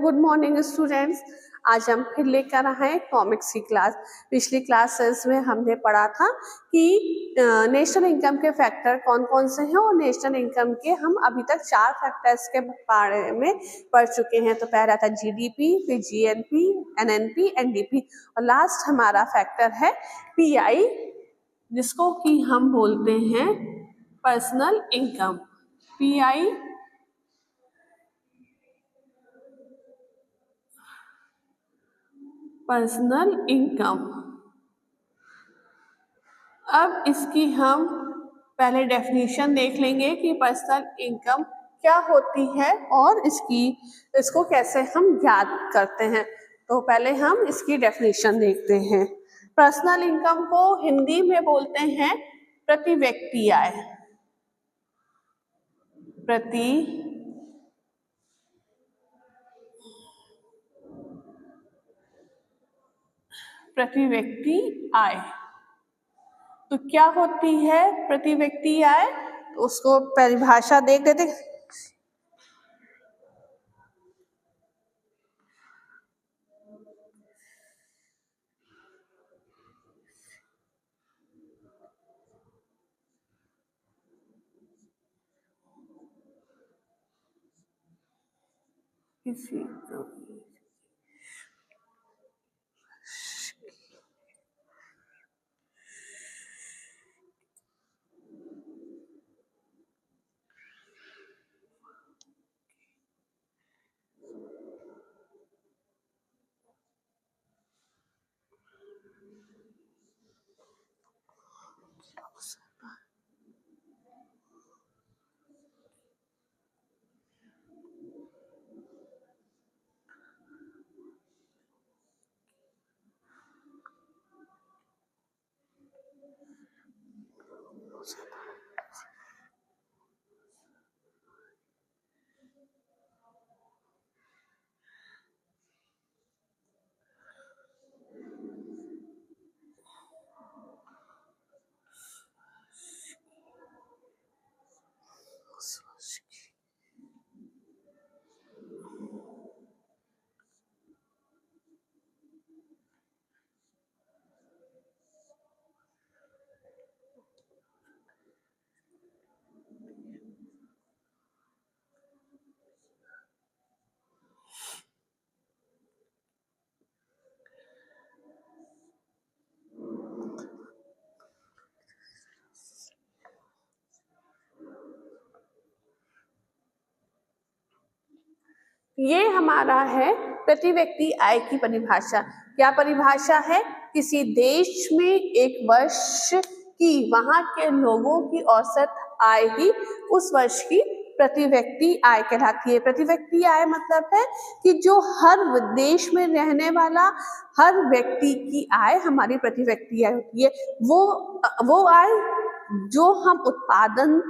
Good morning students. आज हम फिर लेकर आए हैं कॉमिक्स की क्लास। पिछली क्लासेस में हमने पढ़ा था कि नेशनल इनकम के फैक्टर कौन कौन से हैं और नेशनल इनकम के हम अभी तक 4 फैक्टर्स के बारे में पढ़ चुके हैं। तो पहला था जीडीपी, फिर जीएनपी, एनएनपी, एनडीपी और लास्ट हमारा फैक्टर है पीआई, जिसको कि हम बोलते हैं personal income. Pi personal income. अब इसकी हम पहले डेफिनेशन देख लेंगे कि पर्सनल इनकम क्या होती है और इसको कैसे हम ज्ञात करते हैं। तो पहले हम इसकी डेफिनेशन देखते हैं। पर्सनल इनकम को हिंदी में बोलते हैं प्रति व्यक्ति आय। प्रति व्यक्ति आय। तो क्या होती है प्रति व्यक्ति आय? तो उसको परिभाषा देख लेते हैं। ये हमारा है प्रति व्यक्ति आय की परिभाषा। क्या परिभाषा है? किसी देश में एक वर्ष की वहां के लोगों की औसत आय ही उस वर्ष की प्रति व्यक्ति आय कहलाती है। प्रति व्यक्ति आय मतलब है कि जो हर देश में रहने वाला हर व्यक्ति की आय हमारी प्रति व्यक्ति आय होती है। वो आय जो हम उत्पादन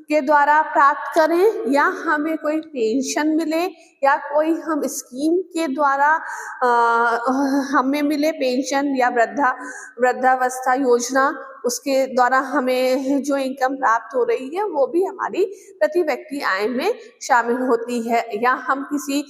के द्वारा प्राप्त करें या हमें कोई पेंशन मिले या कोई हम स्कीम के द्वारा हमें मिले पेंशन या वृद्धावस्था योजना, उसके द्वारा हमें जो इनकम प्राप्त हो रही है वो भी हमारी प्रति व्यक्ति आय में शामिल होती है। या हम किसी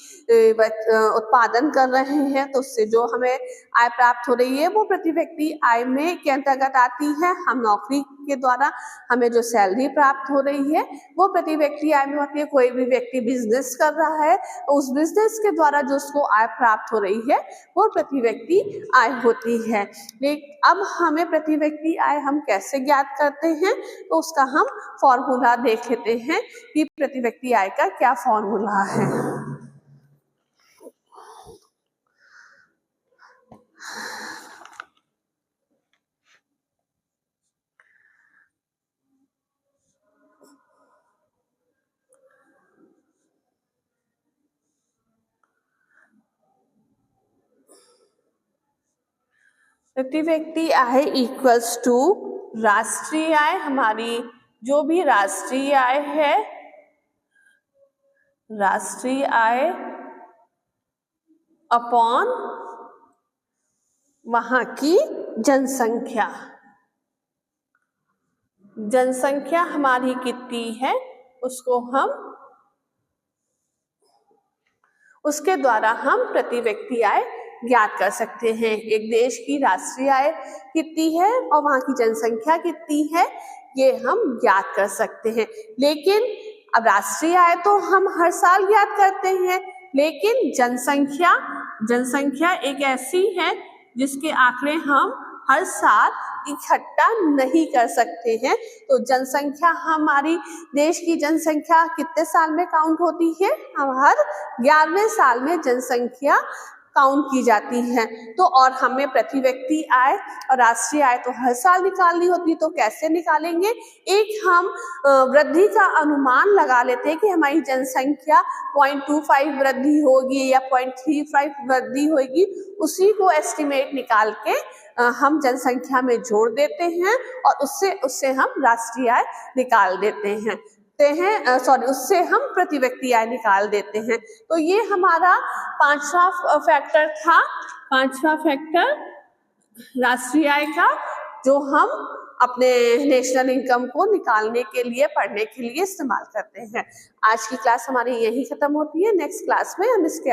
उत्पादन कर रहे हैं तो उससे जो हमें आय प्राप्त हो रही है वो प्रति व्यक्ति आय में के अंतर्गत आती है। हम नौकरी के द्वारा हमें जो सैलरी प्राप्त हो रही है वो प्रति व्यक्ति आय में होती है। कोई भी व्यक्ति बिजनेस कर रहा है तो उस बिजनेस के द्वारा जो उसको आय प्राप्त हो रही है वो प्रति व्यक्ति आय होती है। लेकिन अब हमें प्रति व्यक्ति आय हम कैसे ज्ञात करते हैं तो उसका हम फॉर्मूला देख लेते हैं कि प्रति व्यक्ति आय का क्या फॉर्मूला है। प्रति व्यक्ति आय इक्वल्स टू राष्ट्रीय आय। हमारी जो भी राष्ट्रीय आय है, राष्ट्रीय आय अपॉन वहां की जनसंख्या। जनसंख्या हमारी कितनी है उसको हम उसके द्वारा हम प्रति व्यक्ति आय ज्ञात कर सकते हैं। एक देश की राष्ट्रीय आय कितनी है और वहाँ की जनसंख्या कितनी है, ये हम ज्ञात कर सकते हैं। लेकिन अब राष्ट्रीय आय तो हम हर साल ज्ञात करते हैं, लेकिन जनसंख्या एक ऐसी है जिसके आंकड़े हम हर साल इकट्ठा नहीं कर सकते हैं। तो जनसंख्या, हमारी देश की जनसंख्या कितने साल में काउंट होती है? हम हर 11वें साल में जनसंख्या काउंट की जाती है। तो और हमें प्रति व्यक्ति आय और राष्ट्रीय आय तो हर साल निकालनी होती है, तो कैसे निकालेंगे? एक हम वृद्धि का अनुमान लगा लेते हैं कि हमारी जनसंख्या 0.25 वृद्धि होगी या 0.35 वृद्धि होगी, उसी को एस्टिमेट निकाल के हम जनसंख्या में जोड़ देते हैं और उससे हम राष्ट्रीय आय निकाल देते हैं। उससे हम प्रति व्यक्ति आय निकाल देते हैं। तो ये हमारा 5वां फैक्टर था, 5वां फैक्टर राष्ट्रीय आय का, जो हम अपने नेशनल इनकम को निकालने के लिए, पढ़ने के लिए इस्तेमाल करते हैं। आज की क्लास हमारी यही खत्म होती है। नेक्स्ट क्लास में हम इसके